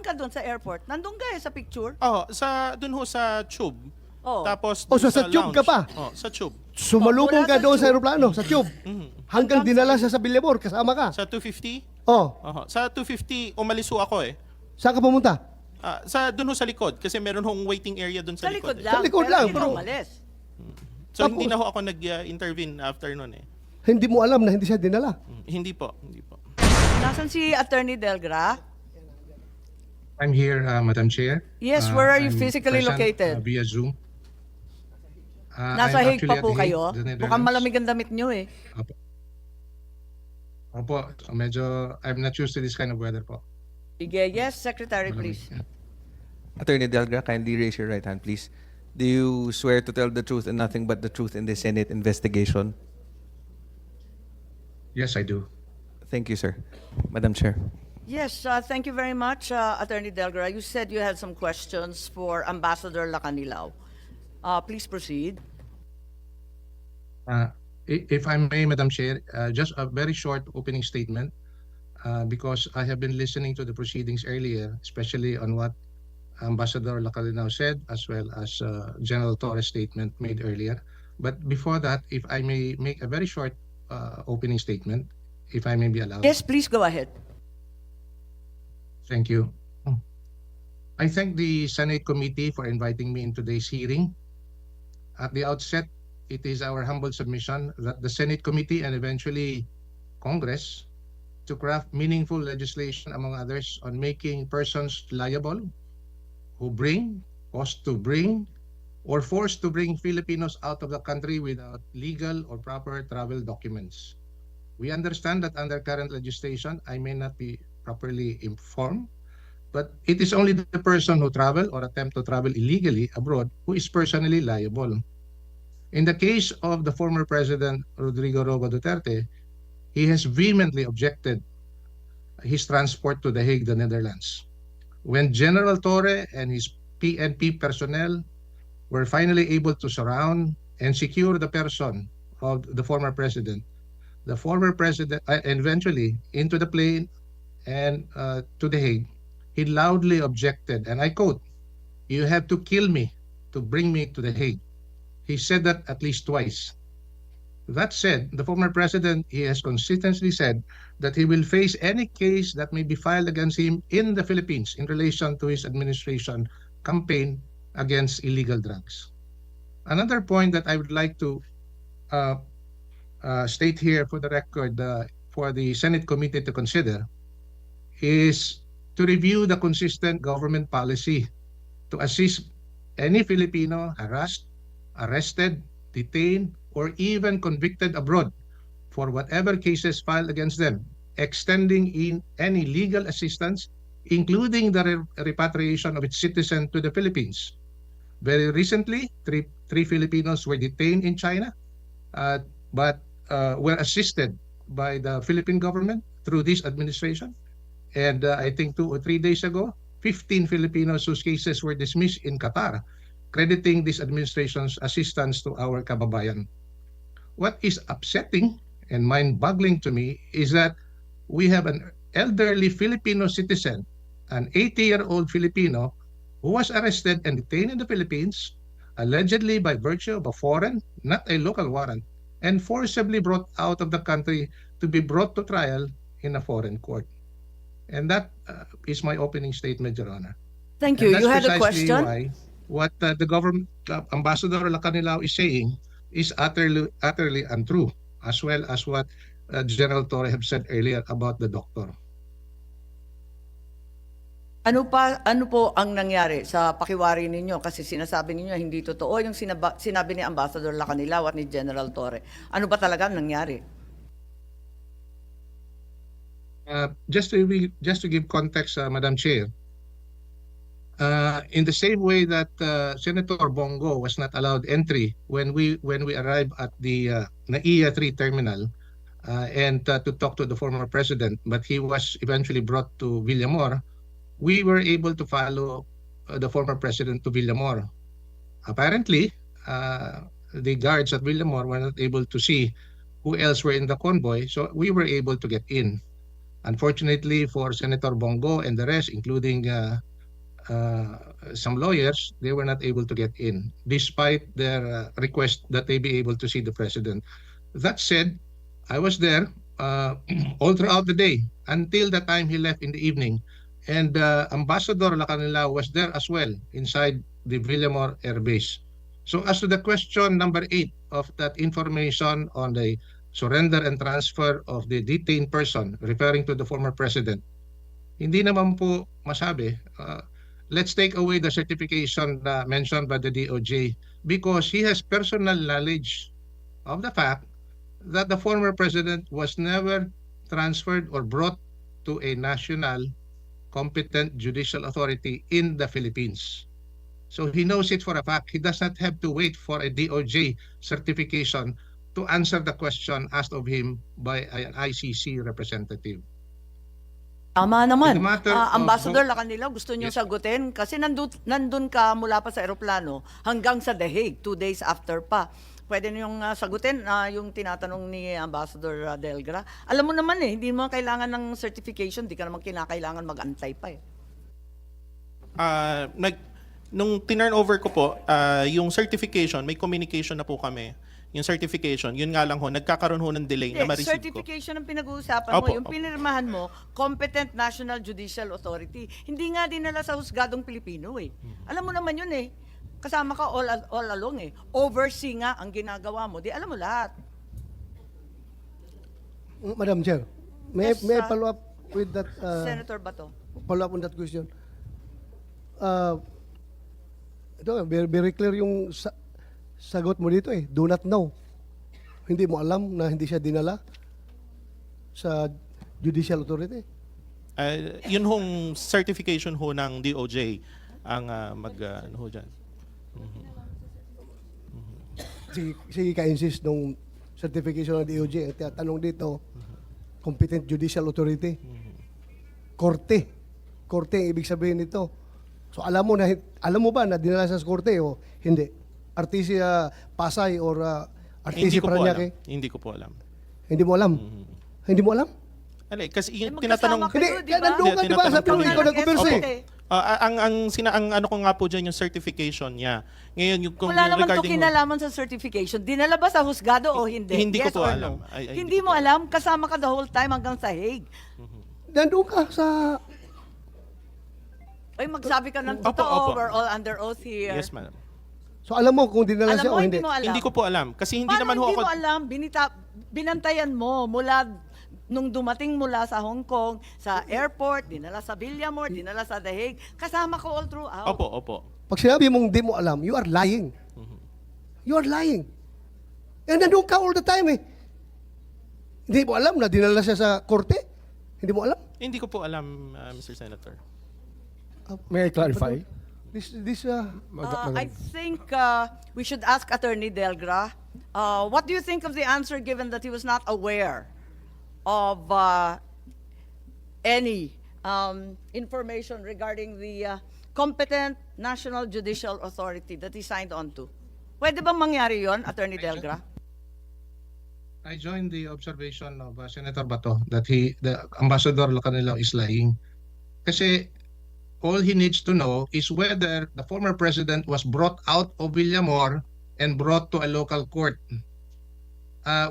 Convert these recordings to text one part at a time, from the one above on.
ka doon sa airport? Nandun ka sa picture? Dun ho sa tube. Oh. Tapos Oh, dun so sa tube ka pa? Sa tube. Sumalubong Wala ka sa doon sa tube. aeroplano, sa tube. Hanggang dinala siya sa Billabor, kasama ka. Sa 250? Oh, Sa 250, umalis ho ako eh. saan ka pumunta? Dun ho sa likod kasi meron hong waiting area dun Sa sa likod likod. lang. Sa likod pero lang, hindi pero- ka umalis. So hindi Tapos- na ho ako nag-intervene after nun eh. Hindi mo alam na hindi siya dinala. Hindi po, hindi po. Nasaan si Attorney Delgra? I'm here, Madam Chair. Yes, where are you I'm physically present, located? via Zoom. Nasa I'm Hague actually pa at po The Hague, kayo? the Netherlands. Mukhang malamig ang damit nyo eh. Opo, so medyo, I'm not used to this kind of weather po. Sige, yes, Secretary, Malamig. please. Yeah. Attorney Delgra, kindly raise your right hand, please. Do you swear to tell the truth and nothing but the truth in the Senate investigation? Yes, I do. Thank you, sir. Madam Chair. Yes, thank you very much, Attorney Delgra. You said you had some questions for Ambassador Lacanilao. Please proceed. If I may, Madam Chair, just a very short opening statement, because I have been listening to the proceedings earlier, especially on what Ambassador Lacanilao said, as well as General Torres' statement made earlier. But before that, if I may make a very short opening statement, if I may be allowed. Yes, please go ahead. Thank you. I thank the Senate Committee for inviting me in today's hearing. At the outset, it is our humble submission that the Senate Committee and eventually Congress to craft meaningful legislation, among others, on making persons liable who bring, cause to bring, or force to bring Filipinos out of the country without legal or proper travel documents. We understand that under current legislation, I may not be properly informed, but it is only the person who travel or attempt to travel illegally abroad who is personally liable. In the case of the former President Rodrigo Roa Duterte, he has vehemently objected his transport to The Hague, the Netherlands. When General Torre and his PNP personnel were finally able to surround and secure the person of the former president eventually into the plane and to The Hague, he loudly objected, and I quote, "You have to kill me to bring me to The Hague." He said that at least twice. That said, the former president, he has consistently said that he will face any case that may be filed against him in the Philippines in relation to his administration campaign against illegal drugs. Another point that I would like to state here for the record for the Senate Committee to consider is to review the consistent government policy to assist any Filipino harassed, arrested, detained, or even convicted abroad for whatever cases filed against them, extending in any legal assistance, including the repatriation of its citizen to the Philippines. Very recently, three Filipinos were detained in China, but were assisted by the Philippine government through this administration. And I think 2 or 3 days ago, 15 Filipinos whose cases were dismissed in Qatar, crediting this administration's assistance to our kababayan. What is upsetting and mind-boggling to me is that we have an elderly Filipino citizen, an 80-year-old Filipino, who was arrested and detained in the Philippines, allegedly by virtue of a foreign, not a local warrant, and forcibly brought out of the country to be brought to trial in a foreign court. And that is my opening statement, Your Honor. Thank you. And You that's had a precisely question? why what the government Ambassador Lacanilao is saying is utterly untrue, as well as what General Torre have said earlier about the doctor. Ano po ang nangyari sa pakiwari ninyo? Kasi sinasabi ninyo hindi totoo yung sinabi ni Ambassador Lacanilao at ni General Torre. Ano ba talaga ang nangyari? Just to give context, Madam Chair, in the same way that Senator Bongo was not allowed entry when we arrived at the NAIA 3 terminal and to talk to the former president, but he was eventually brought to Villamor, we were able to follow the former president to Villamor. Apparently, the guards at Villamor were not able to see who else were in the convoy, so we were able to get in. Unfortunately for Senator Bongo and the rest, including some lawyers, they were not able to get in, despite their request that they be able to see the president. That said, I was there all throughout the day until the time he left in the evening. And Ambassador Lacanilao was there as well inside the Villamor Air Base. So as to the question number 8 of that information on the surrender and transfer of the detained person referring to the former president, hindi naman po masabi. Let's take away the certification mentioned by the DOJ because he has personal knowledge of the fact that the former president was never transferred or brought to a national competent judicial authority in the Philippines. So he knows it for a fact. He does not have to wait for a DOJ certification to answer the question asked of him by an ICC representative. Tama naman. In the matter of- Ambassador Lacanilao, gusto niyo Yes. sagutin? Kasi nandun ka mula pa sa eroplano hanggang sa The Hague, 2 days after pa. Pwede niyong sagutin yung tinatanong ni Ambassador Delgra. Alam mo naman hindi mo kailangan ng certification, di ka naman kinakailangan mag-antay pa eh. Nung tinurn over ko po, yung certification, may communication na po kami. Yung certification, yun nga lang ho, nagkakaroon ho ng delay na ma-receive ko. Certification ang pinag-uusapan mo, Opo, yung opo. pinirmahan mo, Competent National Judicial Authority. Hindi nga dinala sa husgadong Pilipino eh. Alam mo naman yun eh. Kasama ka all along eh. Oversee nga ang ginagawa mo. Di alam mo lahat. Madam Chair, may Yes, I follow up with that Senator Bato. follow up on that question? Ito, very clear yung sagot mo dito eh. Do not know. Hindi mo alam na hindi siya dinala sa judicial authority. Yun hong certification ho ng DOJ ang ano ho dyan. Sige ka-insist nung certification ng DOJ. Ang tinatanong dito, competent judicial authority. Korte. Korte ang ibig sabihin nito. So alam mo ba na dinala sa korte o hindi? RTC Pasay or RTC Parañaque? Hindi ko po alam. Hindi mo alam? Hindi mo alam? Kasi yung magkasama tinatanong... kayo, Hindi, di ba? nandun ka, di ba? Sabi mo, ikaw nag-converse eh. ang ano ko nga po dyan yung certification niya. Ngayon yung kung Wala yung naman to regarding kinalaman sa certification. Dinala ba sa husgado o hindi? Hindi ko Yes po or alam. no? Hindi Hindi mo alam? Kasama ka the whole time hanggang sa Hague. Nandun ka sa... Ay, magsabi ka ng Opo, totoo. opo. We're all under oath here. Yes, madam. So alam mo kung dinala Alam siya mo, o hindi hindi? mo alam. Hindi ko po alam kasi hindi Paano naman ho hindi ako mo alam? Binantayan mo mula nung dumating mula sa Hong Kong, sa airport, dinala sa Villamor, dinala sa The Hague. Kasama ko all throughout. Opo. Pag sinabi mong di mo alam, you are lying. You are lying. And nandun ka all the time eh. Hindi mo alam na dinala siya sa korte? Hindi mo alam? Hindi ko po alam, Mr. Senator. May I clarify? I think we should ask Attorney Delgra, what do you think of the answer given that he was not aware of any information regarding the competent National Judicial Authority that he signed on to? Pwede bang mangyari yon, Attorney Delgra? I joined the observation of Senator Bato that the Ambassador Lacanilao is lying. Kasi all he needs to know is whether the former president was brought out of Villamor and brought to a local court.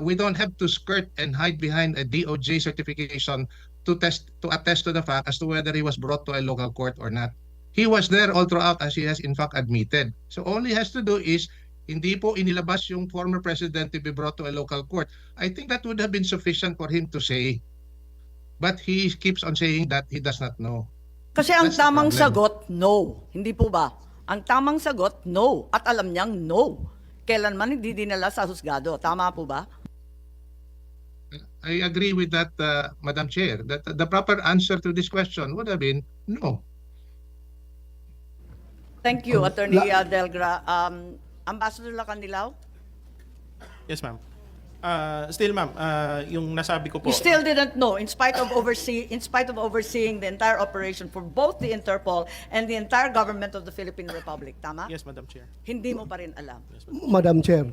We don't have to skirt and hide behind a DOJ certification to attest to the fact as to whether he was brought to a local court or not. He was there all throughout as he has in fact admitted. So all he has to do is hindi po inilabas yung former president to be brought to a local court. I think that would have been sufficient for him to say. But he keeps on saying that he does not know. Kasi ang That's the tamang problem. sagot, no. Hindi po ba? Ang tamang sagot, no. At alam niyang no. Kailanman hindi dinala sa husgado. Tama po ba? I agree with that, Madam Chair, that the proper answer to this question would have been no. Thank you, Attorney Delgra. Ambassador Lacanilao? Yes, ma'am. Still, ma'am, yung nasabi ko po. You still didn't know, in spite of overseeing the entire operation for both the Interpol and the entire government of the Philippine Republic. Tama? Yes, Madam Chair. Hindi mo pa rin alam. Madam Chair,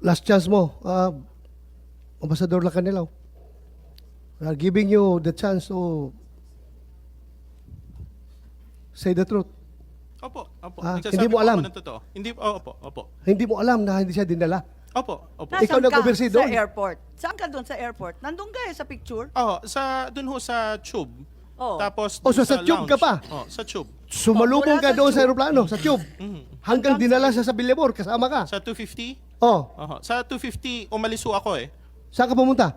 last chance mo. Ambassador Lacanilaw. We are giving you the chance to say the truth. Opo. Hindi Nagsasabi mo po alam? ako ng totoo. Hindi, opo. Hindi mo alam na hindi siya dinala. Opo. Ikaw Nasaan ka nag-oversee sa doon? airport? Saan ka doon sa airport? Nandun ka sa picture? Dun ho sa tube. Oh. Tapos Oh, so dun sa tube ka lounge. pa? Sa tube. Sumalubong Wala ka sa doon sa tube. aeroplano, sa tube. Hanggang dinala siya sa Billabor, kasama ka. Sa 250? Oh, Sa 250, umalis ho ako eh. saan ka pumunta?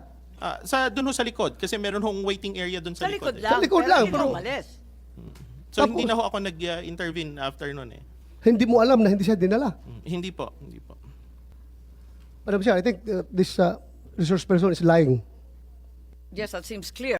Dun ho sa likod. Kasi meron hong waiting area dun Sa sa, likod likod. lang. Sa likod pero lang, hindi bro. umalis. So Tapos- hindi na ho ako nag-intervene after nun eh. Hindi mo alam na hindi siya dinala. Hindi po. Madam Chair, I think this resource person is lying. Yes, that seems clear.